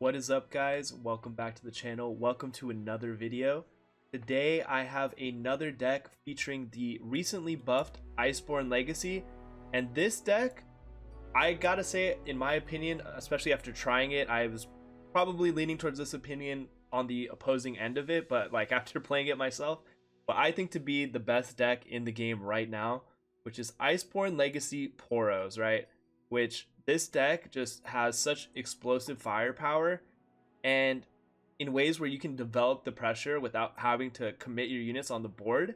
What is up, guys? Welcome back to the channel. Welcome to another video. Today I have another deck featuring the recently buffed Iceborne Legacy, and this deck, I gotta say, in my opinion, especially after trying it, I was probably leaning towards this opinion on the opposing end of it, but like after playing it myself, but I think to be the best deck in the game right now, which is Iceborne Legacy Poros, right? Which this deck just has such explosive firepower, and in ways where you can develop the pressure without having to commit your units on the board,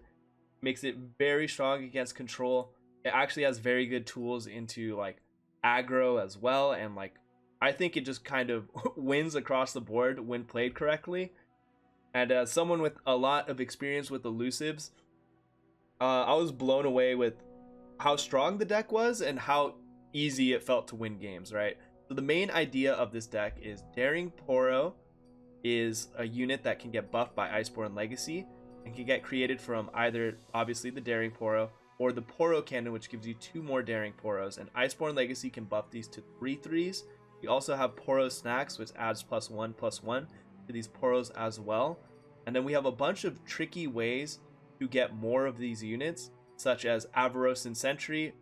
makes it very strong against control. It actually has very good tools into like aggro as well, and like I think it just kind of wins across the board when played correctly. And as someone with a lot of experience with elusives, I was blown away with how strong the deck was and how easy it felt to win games, right? So the main idea of this deck is Daring Poro is a unit that can get buffed by Iceborne Legacy and can get created from either obviously the Daring Poro or the Poro Cannon, which gives you 2 more Daring Poros, and Iceborne Legacy can buff these to 3/3s. We also have Poro Snacks, which adds +1/+1 to these Poros as well. And then we have a bunch of tricky ways to get more of these units, such as Avarosan Sentry.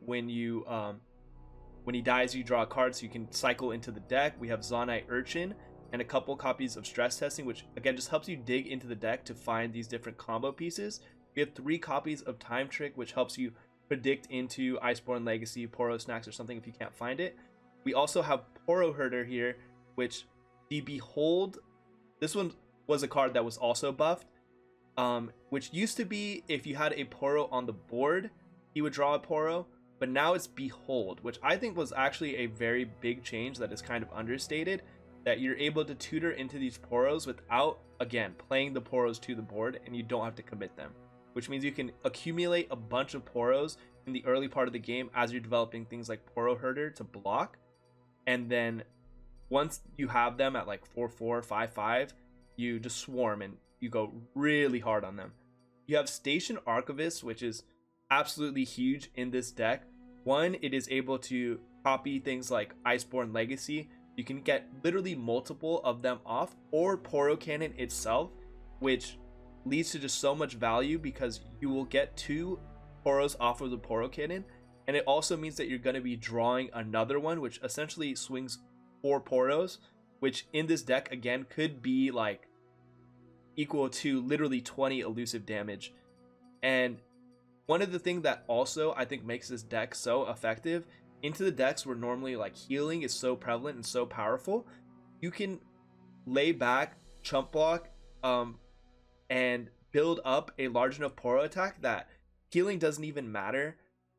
When he dies, you draw a card, so you can cycle into the deck. We have Zonite Urchin and a couple copies of Stress Testing, which again just helps you dig into the deck to find these different combo pieces. We have 3 copies of Time Trick, which helps you predict into Iceborne Legacy, Poro Snacks, or something if you can't find it. We also have Poro Herder here, which the Behold, this one was a card that was also buffed, which used to be if you had a Poro on the board, he would draw a Poro, but now it's Behold, which I think was actually a very big change that is kind of understated, that you're able to tutor into these Poros without, again, playing the Poros to the board, and you don't have to commit them, which means you can accumulate a bunch of Poros in the early part of the game as you're developing things like Poro Herder to block, and then once you have them at like 4/4, 5/5, you just swarm and you go really hard on them. You have Station Archivist, which is absolutely huge in this deck. One, it is able to copy things like Iceborne Legacy. You can get literally multiple of them off, or Poro Cannon itself, which leads to just so much value because you will get 2 Poros off of the Poro Cannon, and it also means that you're going to be drawing another one, which essentially swings 4 Poros, which in this deck again could be like equal to literally 20 elusive damage. And one of the things that also I think makes this deck so effective, into the decks where normally like healing is so prevalent and so powerful, you can lay back, chump block, and build up a large enough Poro attack that healing doesn't even matter,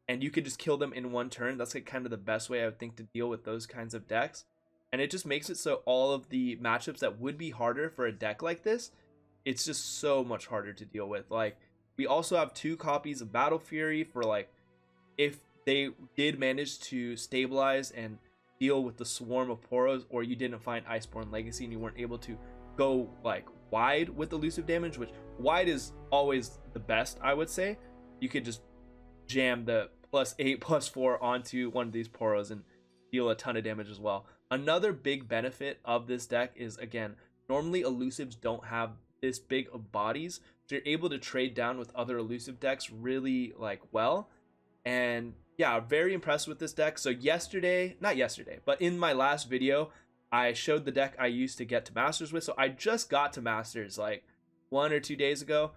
and you could just kill them in one turn. That's like kind of the best way I would think to deal with those kinds of decks, and it just makes it so all of the matchups that would be harder for a deck like this, it's just so much harder to deal with. Like, we also have 2 copies of Battle Fury for like if they did manage to stabilize and deal with the swarm of Poros, or you didn't find Iceborne Legacy and you weren't able to go like wide with elusive damage, which wide is always the best, I would say. You could just jam the +8/+4 onto one of these Poros and deal a ton of damage as well. Another big benefit of this deck is, again, normally elusives don't have this big of bodies, so you're able to trade down with other elusive decks really like well. And yeah, very impressed with this deck. So not yesterday, but in my last video, I showed the deck I used to get to Masters with. So I just got to Masters like 1 or 2 days ago.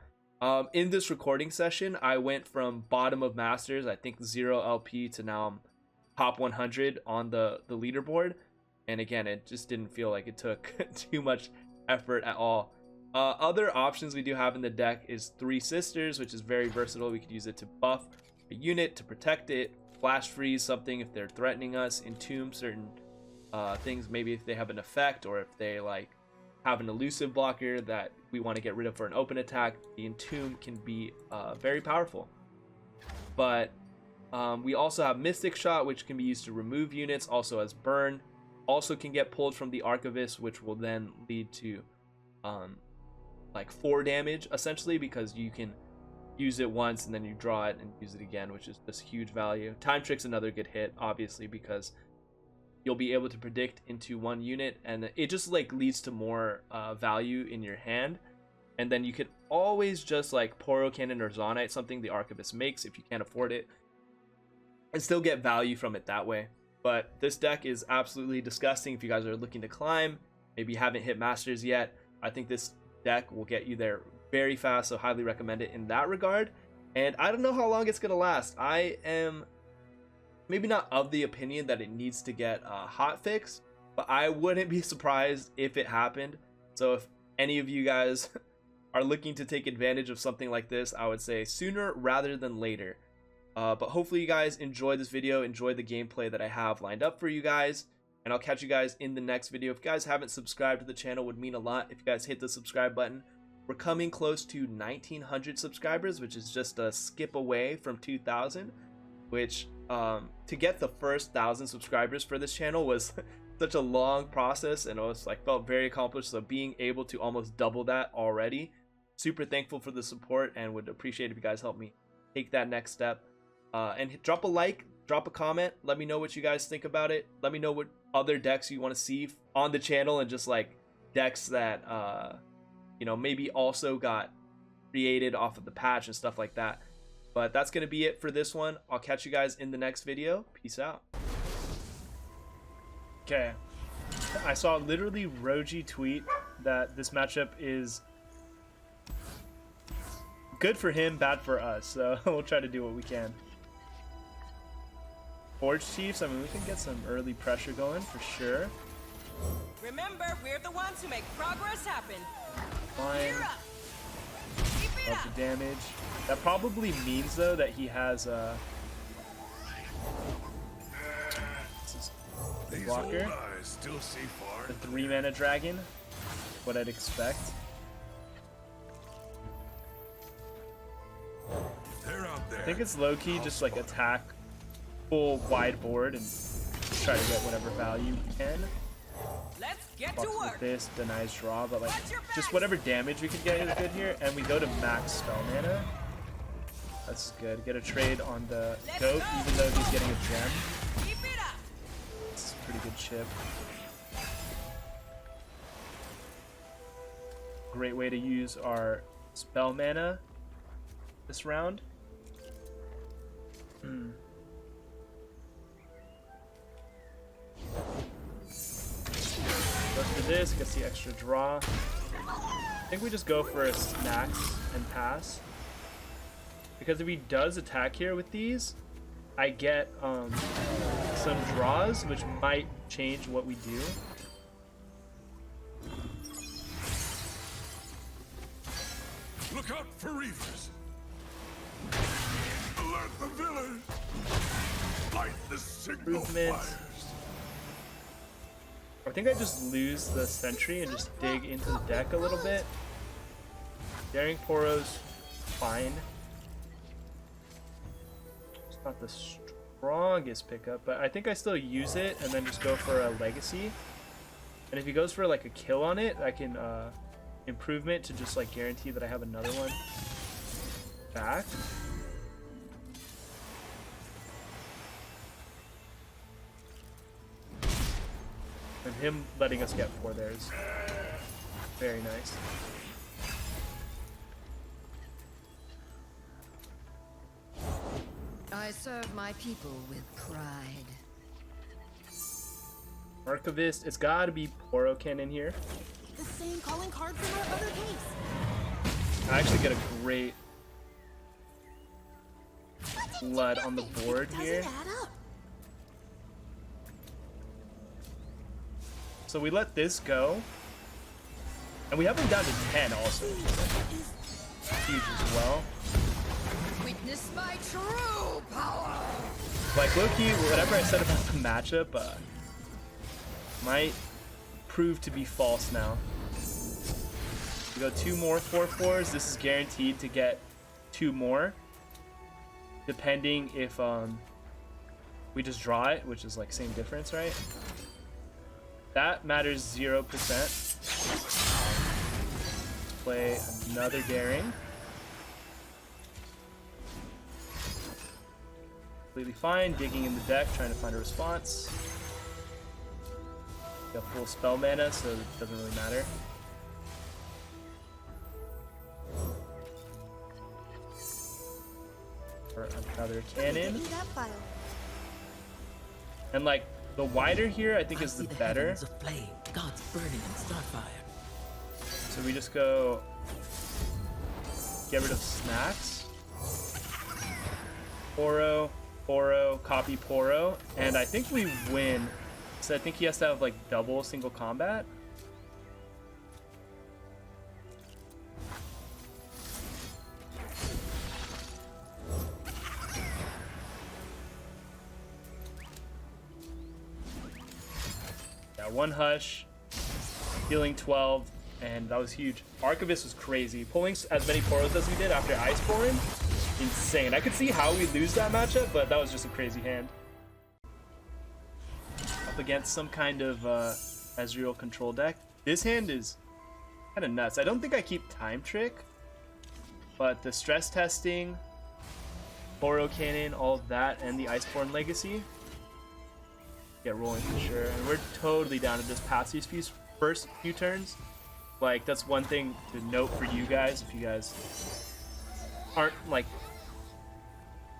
In this recording session, I went from bottom of Masters, I think 0 LP, to now I'm top 100 on the leaderboard. And again, it just didn't feel like it took too much effort at all. Other options we do have in the deck is 3 Sisters, which is very versatile. We could use it to buff a unit, to protect it, flash freeze something if they're threatening us, entomb certain things, maybe if they have an effect, or if they like have an elusive blocker that we want to get rid of for an open attack. The entomb can be very powerful. But we also have Mystic Shot, which can be used to remove units, also as burn, also can get pulled from the Archivist, which will then lead to like 4 damage essentially, because you can use it once and then you draw it and use it again, which is just huge value. Time Trick's another good hit, obviously, because you'll be able to predict into one unit, and it just like leads to more value in your hand. And then you could always just like Poro Cannon or Zonite, something the Archivist makes if you can't afford it, and still get value from it that way. But this deck is absolutely disgusting if you guys are looking to climb, maybe you haven't hit Masters yet. I think this deck will get you there very fast, so highly recommend it in that regard. And I don't know how long it's going to last. I am maybe not of the opinion that it needs to get a hot fix, but I wouldn't be surprised if it happened. So if any of you guys are looking to take advantage of something like this, I would say sooner rather than later. But hopefully you guys enjoyed this video, enjoyed the gameplay that I have lined up for you guys, and I'll catch you guys in the next video. If you guys haven't subscribed to the channel, it would mean a lot if you guys hit the subscribe button. We're coming close to 1,900 subscribers, which is just a skip away from 2,000, which to get the first 1,000 subscribers for this channel was such a long process, and it was like felt very accomplished. So being able to almost double that already, super thankful for the support, and would appreciate if you guys help me take that next step. And drop a like, drop a comment, let me know what you guys think about it. Let me know what other decks you want to see on the channel, and just like decks that you know, maybe also got created off of the patch and stuff like that. But that's gonna be it for this one. I'll catch you guys in the next video. Peace out. Okay, I saw literally Roji tweet that this matchup is good for him, bad for us, so we'll try to do what we can. Forge Chiefs, I mean, we can get some early pressure going for sure. Remember, we're the ones who make progress happen. Fine. Love the damage. That probably means though that he has a blocker. The 3-mana dragon. What I'd expect. I think it's low-key just like attack full wide board and try to get whatever value we can. Let's get Bucks to work. with this, denies draw, but like just whatever damage we could get is good here. And we go to max spell mana. That's good. Get a trade on the goat, even though he's getting a gem. Keep it up. It's a pretty good chip. Great way to use our spell mana this round. After this, gets the extra draw. I think we just go for a snacks and pass. Because if he does attack here with these, I get some draws, which might change what we do. Look out for reavers! Alert the village! Light the signal fires! I think I just lose the sentry and just dig into the deck a little bit. Daring Poro's fine. It's not the strongest pickup, but I think I still use it and then just go for a legacy. And if he goes for like a kill on it, I can improvement to just like guarantee that I have another one back. And him letting us get 4 there is very nice. I serve my people with pride. Archivist, it's gotta be Poro Cannon here. The same calling card from our other case. I actually get a great flood on the board here. Doesn't add up. So we let this go. And we have him down to 10 also. Huge as well. Witness my true power. Like low-key, whatever I said about the matchup might prove to be false now. We go 2 more 4/4s. This is guaranteed to get 2 more. Depending if we just draw it, which is like same difference, right? That matters 0%. Play another Daring. Completely fine. Digging in the deck, trying to find a response. Got full spell mana, so it doesn't really matter. Or another cannon. And like the wider here, I think is the better. Of flame, God's burning in starfire. So we just go get rid of snacks. Poro, Poro, copy Poro, and I think we win. So I think he has to have like double single combat. Yeah, one hush, healing 12, and that was huge. Archivist was crazy. Pulling as many Poros as we did after Iceborne, insane. I could see how we lose that matchup, but that was just a crazy hand. Up against some kind of Ezreal control deck. This hand is kind of nuts. I don't think I keep Time Trick, but the stress testing, Poro Cannon, all of that, and the Iceborne Legacy get rolling for sure. And we're totally down to just pass these first few turns. Like, that's one thing to note for you guys, if you guys aren't like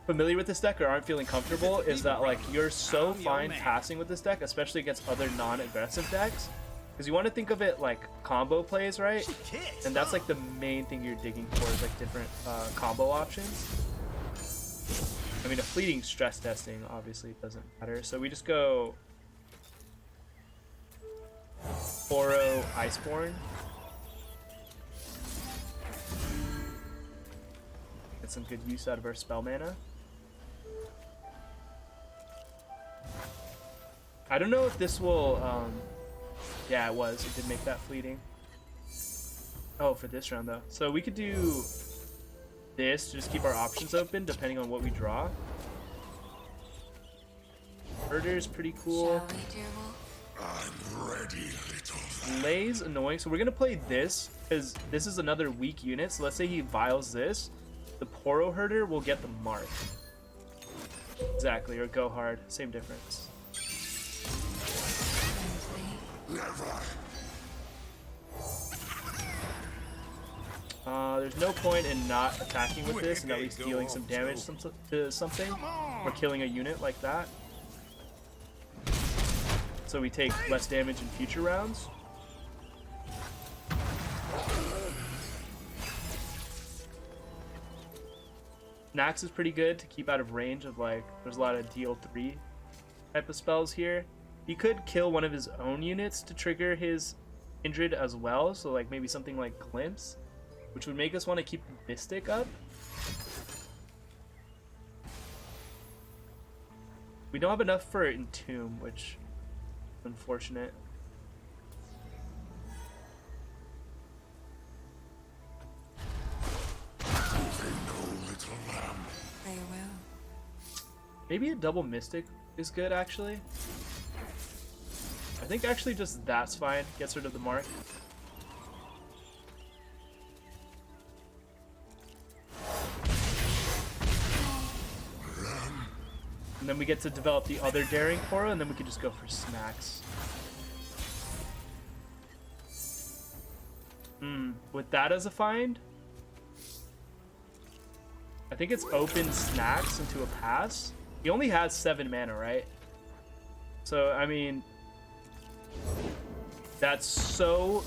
familiar with this deck or aren't feeling comfortable, is that like you're so fine passing with this deck, especially against other non-aggressive decks, because you want to think of it like combo plays, right? And that's like the main thing you're digging for, is like different combo options. I mean, a fleeting stress testing obviously doesn't matter, so we just go Poro, Iceborne. Get some good use out of our spell mana. I don't know if this will, yeah, it was. It did make that fleeting. Oh, for this round though. So we could do this to just keep our options open depending on what we draw. Murder's pretty cool. I'm ready, little. Lay's annoying, so we're gonna play this because this is another weak unit. So let's say he vials this, the Poro Herder will get the mark. Exactly, or go hard, same difference. Never. There's no point in not attacking with this and at least dealing some damage to something, or killing a unit like that. So we take less damage in future rounds. Nax is pretty good to keep out of range of, like, there's a lot of deal 3 type of spells here. He could kill one of his own units to trigger his Kindred as well, so like maybe something like Glimpse, which would make us want to keep Mystic up. We don't have enough for Entomb, which is unfortunate. Maybe a double Mystic is good, actually. I think actually just that's fine. Gets rid of the mark. And then we get to develop the other Daring Poro, and then we can just go for snacks. With that as a find, I think it's open snacks into a pass. He only has 7 mana, right? So, I mean, that's so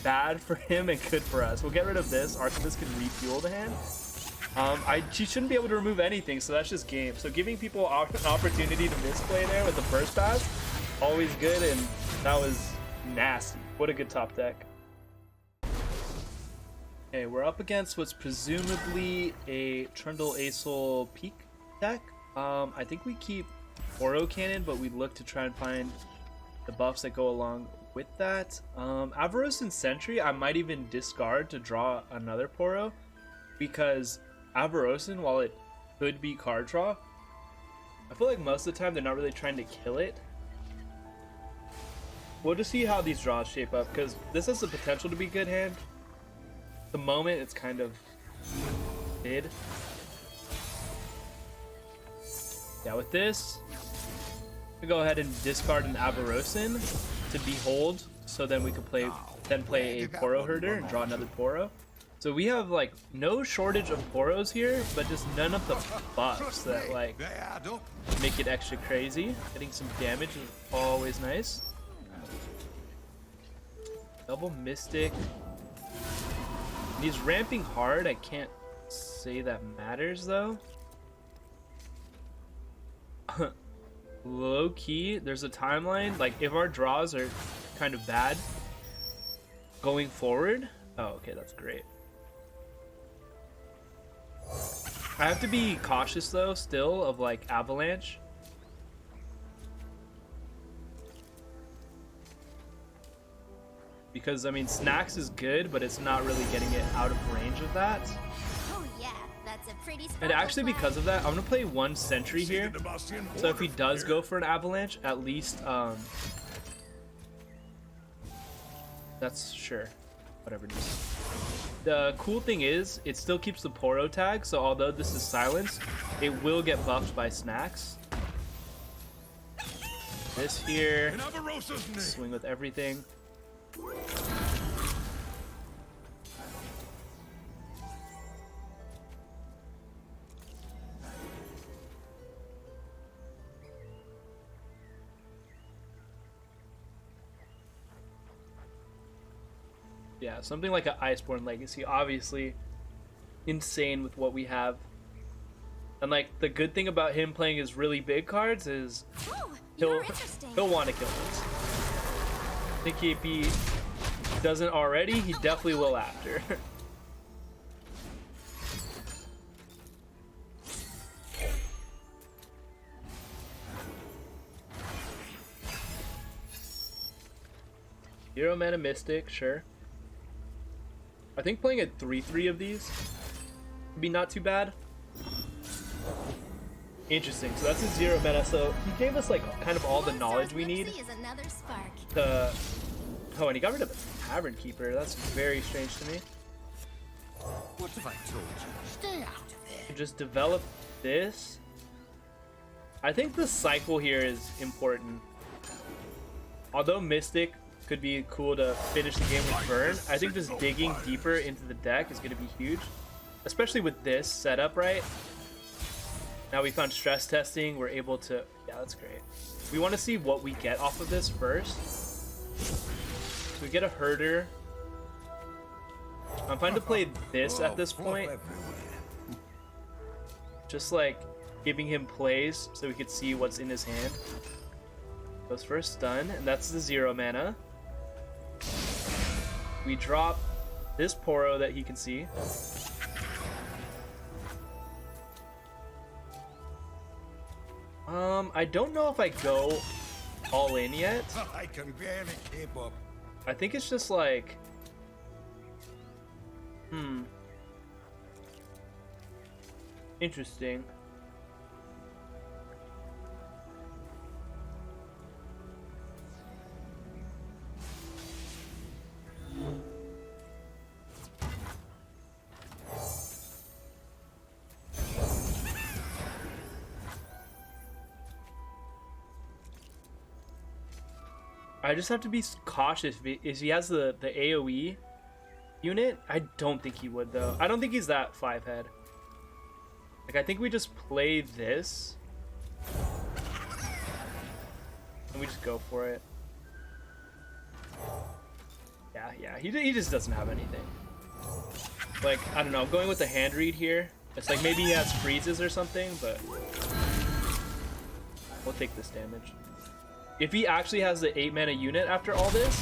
bad for him and good for us. We'll get rid of this. Archivist can refuel the hand. She shouldn't be able to remove anything, so that's just game. So giving people an opportunity to misplay there with the first pass, always good, and that was nasty. What a good top deck. Okay, we're up against what's presumably a Trundle Aesol Peak deck. I think we keep Poro Cannon, but we look to try and find the buffs that go along with that. Avaros and Sentry, I might even discard to draw another Poro, because Avarosin, while it could be card draw, I feel like most of the time they're not really trying to kill it. We'll just see how these draws shape up, because this has the potential to be a good hand. At the moment, it's kind of mid. Yeah, with this, we go ahead and discard an Avarosin to behold, so then we could play a Poro herder and draw another Poro. So we have like no shortage of Poros here, but just none of the buffs that like make it extra crazy. Getting some damage is always nice. Double Mystic. He's ramping hard. I can't say that matters though. Low key, there's a timeline. Like if our draws are kind of bad going forward. Oh, okay, that's great. I have to be cautious though, still, of like Avalanche. Because I mean, Snacks is good, but it's not really getting it out of range of that. Oh yeah, that's a pretty. And actually, because of that, I'm gonna play one Sentry here. So if he does go for an Avalanche, at least that's sure, whatever it is. The cool thing is, it still keeps the Poro tag, so although this is silenced, it will get buffed by Snacks. This here, swing with everything. Yeah, something like an Iceborne Legacy, obviously insane with what we have. And like the good thing about him playing his really big cards is he'll want to kill us. I think if he doesn't already, he definitely will after. Zero mana Mystic, sure. I think playing a 3/3 of these would be not too bad. Interesting. So that's a 0 mana. So he gave us like kind of all the knowledge we need. To... Oh, and he got rid of a Tavern Keeper. That's very strange to me. What have I told you? Stay out of there. Just develop this. I think the cycle here is important. Although Mystic could be cool to finish the game with Burn, I think just digging deeper into the deck is going to be huge. Especially with this setup, right? Now we found stress testing, we're able to... Yeah, that's great. We want to see what we get off of this first. So we get a herder. I'm fine to play this at this point. Just like giving him plays so we could see what's in his hand. Goes for a stun, and that's the 0 mana. We drop this Poro that he can see. I don't know if I go all in yet. I can barely keep up. I think it's just like... Interesting. I just have to be cautious if he has the AoE unit. I don't think he would though. I don't think he's that 5-head. Like I think we just play this and we just go for it. Yeah, he just doesn't have anything. Like, I don't know, I'm going with the hand read here. It's like maybe he has freezes or something, but we'll take this damage. If he actually has the 8 mana unit after all this,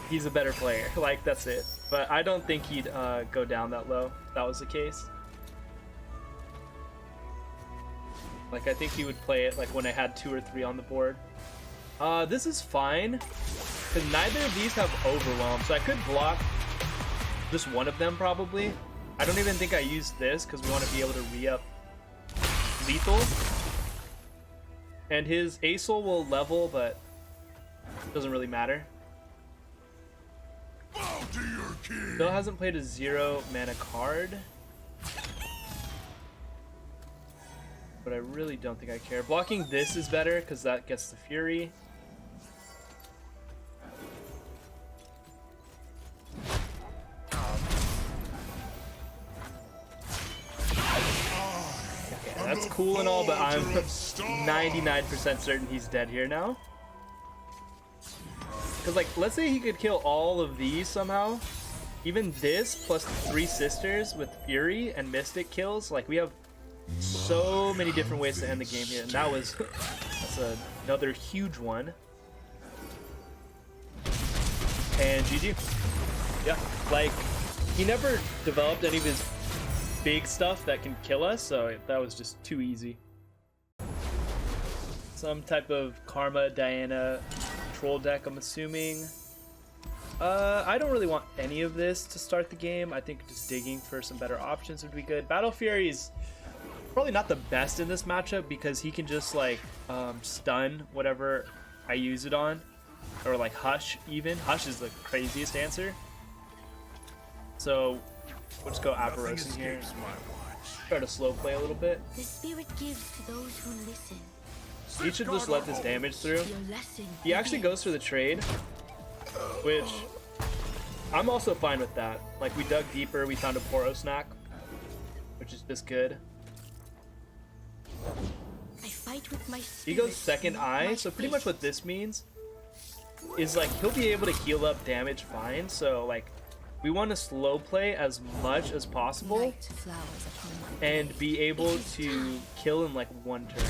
he's a better player. Like, that's it. But I don't think he'd go down that low if that was the case. Like, I think he would play it like when I had 2 or 3 on the board. This is fine, because neither of these have Overwhelm, so I could block just one of them probably. I don't even think I use this, because we want to be able to re-up lethal. And his ASOL will level, but it doesn't really matter. Still hasn't played a 0 mana card. but I really don't think I care. Blocking this is better because that gets the Fury. Okay, that's cool and all, but I'm 99% certain he's dead here now. Because, like, let's say he could kill all of these somehow. Even this plus 3 sisters with Fury and Mystic kills. Like, we have so many different ways to end the game here. And that's another huge one. And GG. Yeah, like, he never developed any of his big stuff that can kill us, so that was just too easy. Some type of Karma Diana troll deck, I'm assuming. I don't really want any of this to start the game. I think just digging for some better options would be good. Battle Fury's probably not the best in this matchup because he can just like stun whatever I use it on, or like Hush even. Hush is the craziest answer. So we'll just go Aberration here. Try to slow play a little bit. The spirit gives to those who listen. He should just let this damage through. He actually goes for the trade, which I'm also fine with that. Like, we dug deeper, we found a Poro snack, which is just good. I fight with my He goes second eye, so pretty much what this means is like he'll be able to heal up damage fine. So like we want to slow play as much as possible and be able to kill in like one turn.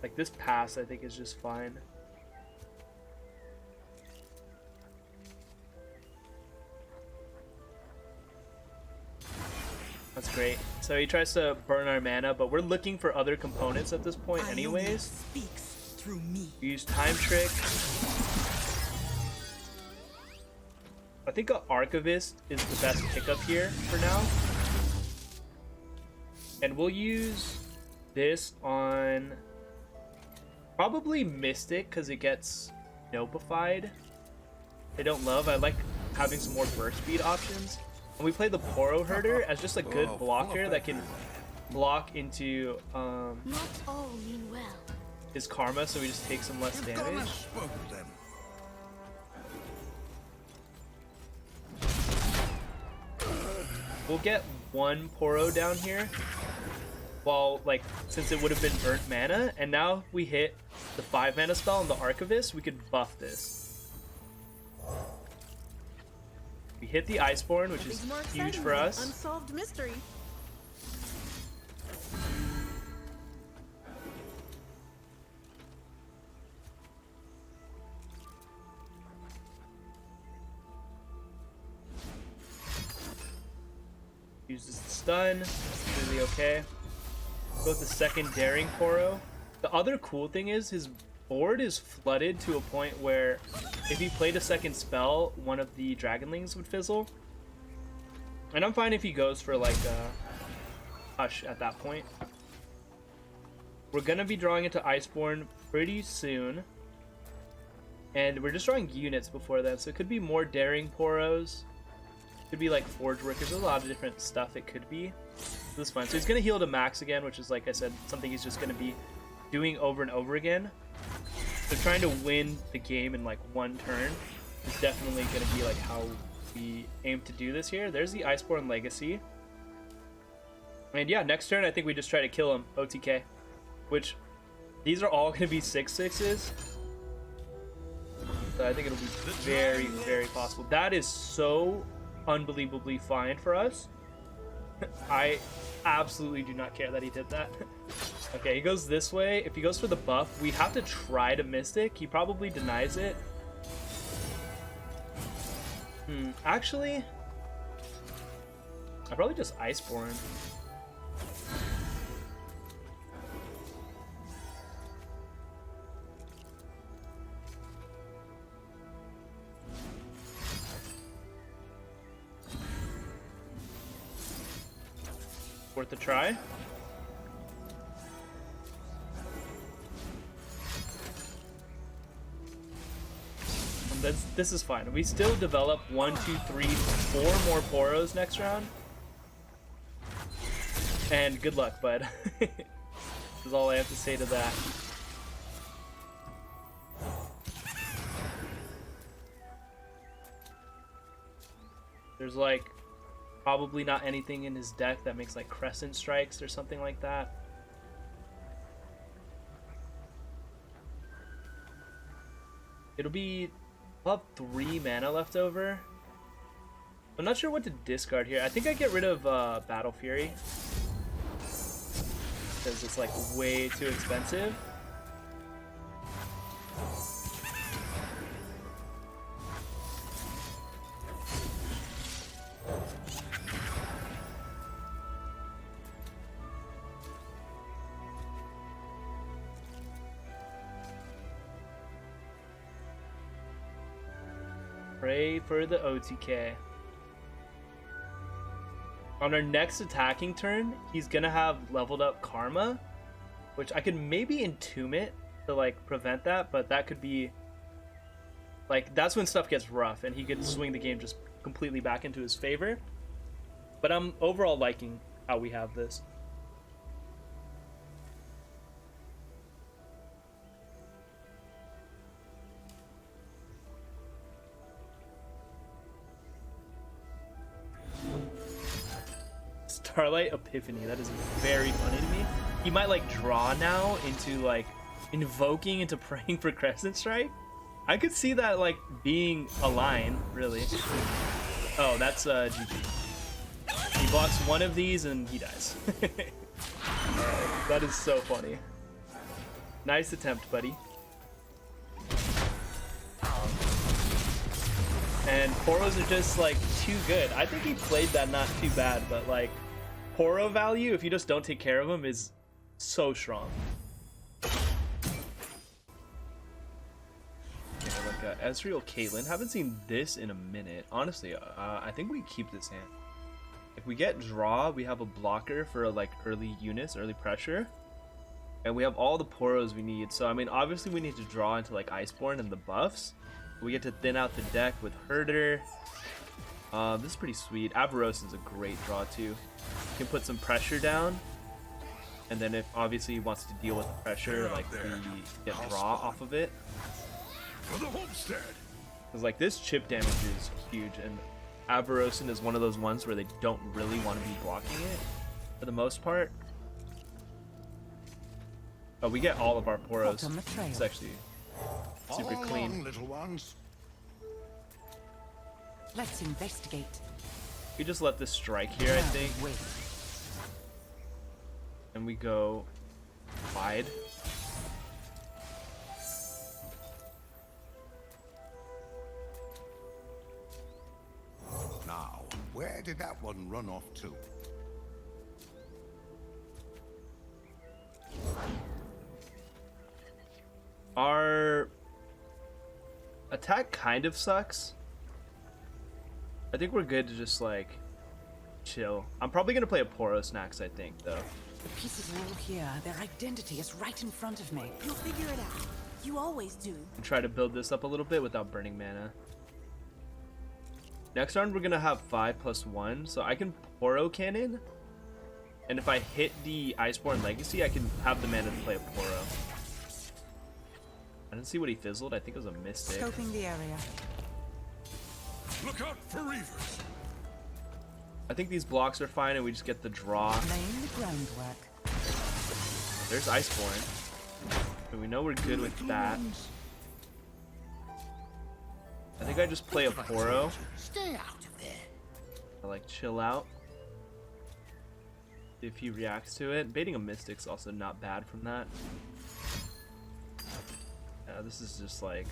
Like this pass I think is just fine. That's great. So he tries to burn our mana, but we're looking for other components at this point anyways. Speaks through me. We use Time Trick. I think an Archivist is the best pickup here for now. And we'll use this on probably Mystic because it gets notified. I don't love. I like having some more burst speed options. And we play the Poro Herder as just a good blocker that can block into Not all mean well. his karma, so we just take some less damage. We'll get one Poro down here, while like since it would have been burnt mana, and now we hit the 5 mana spell on the Archivist, we could buff this. We hit the Iceborne, which is huge for us. Unsolved mystery. Uses the stun, really okay. Go with the second Daring Poro. The other cool thing is his board is flooded to a point where if he played a second spell, one of the Dragonlings would fizzle. And I'm fine if he goes for like a Hush at that point. We're gonna be drawing into Iceborne pretty soon. And we're just drawing units before that, so it could be more Daring Poros. Could be like Forge Workers, there's a lot of different stuff it could be. This is fun. So he's gonna heal to max again, which is, like I said, something he's just gonna be doing over and over again. So trying to win the game in like one turn is definitely gonna be like how we aim to do this here. There's the Iceborne Legacy. And yeah, next turn I think we just try to kill him, OTK. Which, these are all gonna be 6/6s. So I think it'll be very, very possible. That is so unbelievably fine for us. I absolutely do not care that he did that. Okay, he goes this way. If he goes for the buff, we have to try to Mystic. He probably denies it. Actually, I probably just Iceborne. Worth a try. This is fine. We still develop 1, 2, 3, 4 more Poros next round. And good luck, bud. Is all I have to say to that. There's like probably not anything in his deck that makes like crescent strikes or something like that. It'll be up 3 mana left over. I'm not sure what to discard here. I think I get rid of Battle Fury because it's like way too expensive. Pray for the OTK. On our next attacking turn, he's gonna have leveled up Karma, which I could maybe Entomb it to like prevent that, but that could be like, that's when stuff gets rough and he could swing the game just completely back into his favor. But I'm overall liking how we have this. Starlight Epiphany, that is very funny to me. He might like draw now into like invoking into praying for Crescent Strike. I could see that like being a line, really. Oh, that's GG. He blocks one of these and he dies. That is so funny. Nice attempt, buddy. And Poros are just like too good. I think he played that not too bad, but like Poro value, if you just don't take care of him, is so strong. Okay, look, Ezreal Caitlyn. Haven't seen this in a minute. Honestly, I think we keep this hand. If we get draw, we have a blocker for like early units, early pressure. And we have all the Poros we need. So, I mean, obviously we need to draw into like Iceborne and the buffs. We get to thin out the deck with Herder. This is pretty sweet. Avaros is a great draw too. You can put some pressure down. And then if obviously he wants to deal with the pressure, like we get draw off of it. For the homestead. Because like this chip damage is huge, and Avarosin is one of those ones where they don't really want to be blocking it for the most part. Oh, we get all of our Poros. It's actually super clean. Little ones. Let's investigate. We just let this strike here, I think. And we go wide. Now, where did that one run off to? Our attack kind of sucks. I think we're good to just like chill. I'm probably gonna play a Poros next, I think, though. The pieces are all here. Their identity is right in front of me. You'll figure it out. You always do. And try to build this up a little bit without burning mana. Next round we're gonna have 5+1, so I can Poro Cannon. And if I hit the Iceborne Legacy, I can have the mana to play a Poro. I didn't see what he fizzled. I think it was a Mystic. Scoping the area. Look out for Reavers. I think these blocks are fine, and we just get the draw. Laying the groundwork. There's Iceborne. So we know we're good with that. I think I just play a Poro. Stay out of there. I like chill out. If he reacts to it. Baiting a Mystic's also not bad from that. This is just like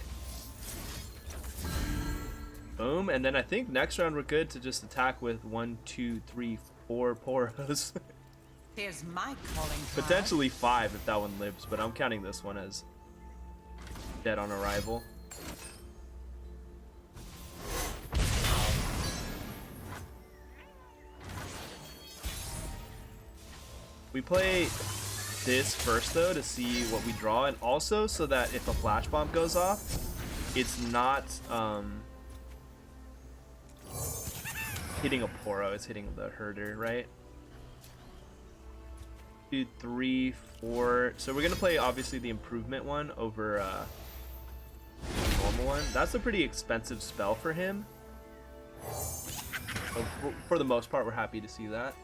boom, and then I think next round we're good to just attack with 1, 2, 3, 4 Poros. Here's my calling card. Potentially 5 if that one lives, but I'm counting this one as dead on arrival. We play this first though to see what we draw, and also so that if a flash bomb goes off, it's not hitting a Poro, it's hitting the herder, right? 2, 3, 4. So we're gonna play obviously the improvement one over the normal one. That's a pretty expensive spell for him. So for the most part, we're happy to see that.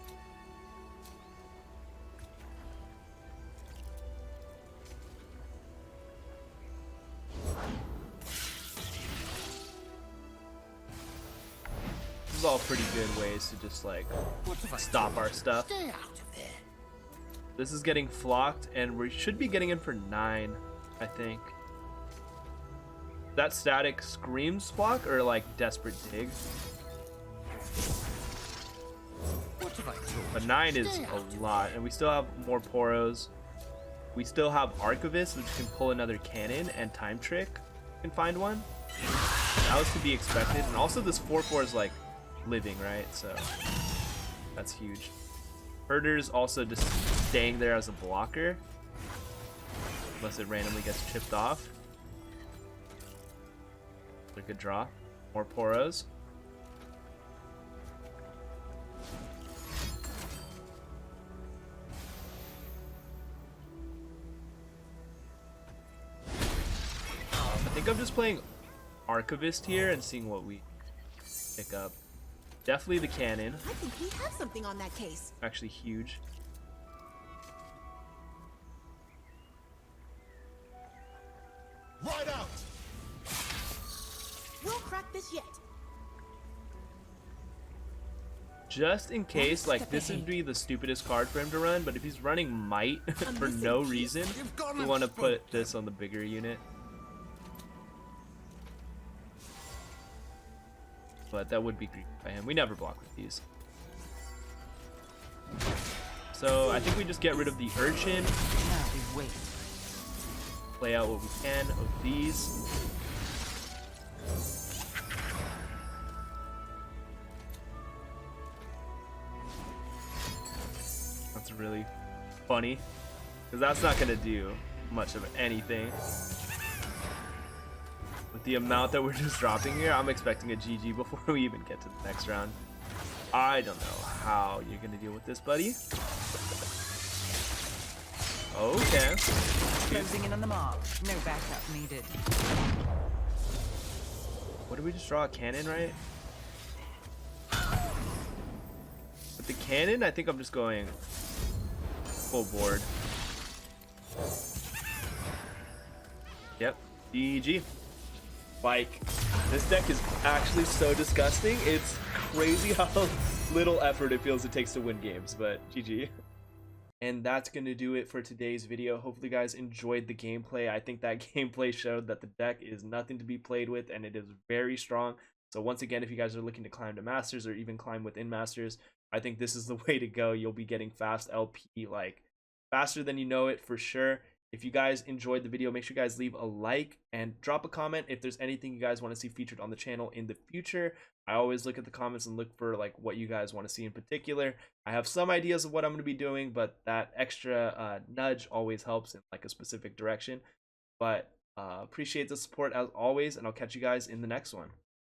This is all pretty good ways to just like stop our stuff. This is getting flocked, and we should be getting in for 9, I think. That static screams flock or like desperate dig? But 9 is a lot, and we still have more Poros. We still have Archivist, which can pull another cannon, and Time Trick can find one. That was to be expected, and also this 4/4 is like living, right? So that's huge. Herder's also just staying there as a blocker, unless it randomly gets chipped off. A good draw. More Poros. I think I'm just playing Archivist here and seeing what we pick up. Definitely the cannon. I think we have something on that case. Actually huge. Right out. We'll crack this yet. Just in case, like, this would be the stupidest card for him to run, but if he's running Might for no reason, we want to put this on the bigger unit. But that would be great by him. We never block with these. So I think we just get rid of the Urchin. Play out what we can of these. That's really funny, because that's not going to do much of anything. With the amount that we're just dropping here, I'm expecting a GG before we even get to the next round. I don't know how you're going to deal with this, buddy. Okay. Closing in on the mark. No backup needed. What did we just draw? A cannon, right? With the cannon, I think I'm just going full board. Yep. GG. Like, this deck is actually so disgusting. It's crazy how little effort it feels it takes to win games, but GG. And that's going to do it for today's video. Hopefully you guys enjoyed the gameplay. I think that gameplay showed that the deck is nothing to be played with, and it is very strong. So once again, if you guys are looking to climb to Masters or even climb within Masters, I think this is the way to go. You'll be getting fast LP, like faster than you know it for sure. If you guys enjoyed the video, make sure you guys leave a like and drop a comment if there's anything you guys want to see featured on the channel in the future. I always look at the comments and look for like what you guys want to see in particular. I have some ideas of what I'm going to be doing, but that extra nudge always helps in like a specific direction. But appreciate the support as always, and I'll catch you guys in the next one.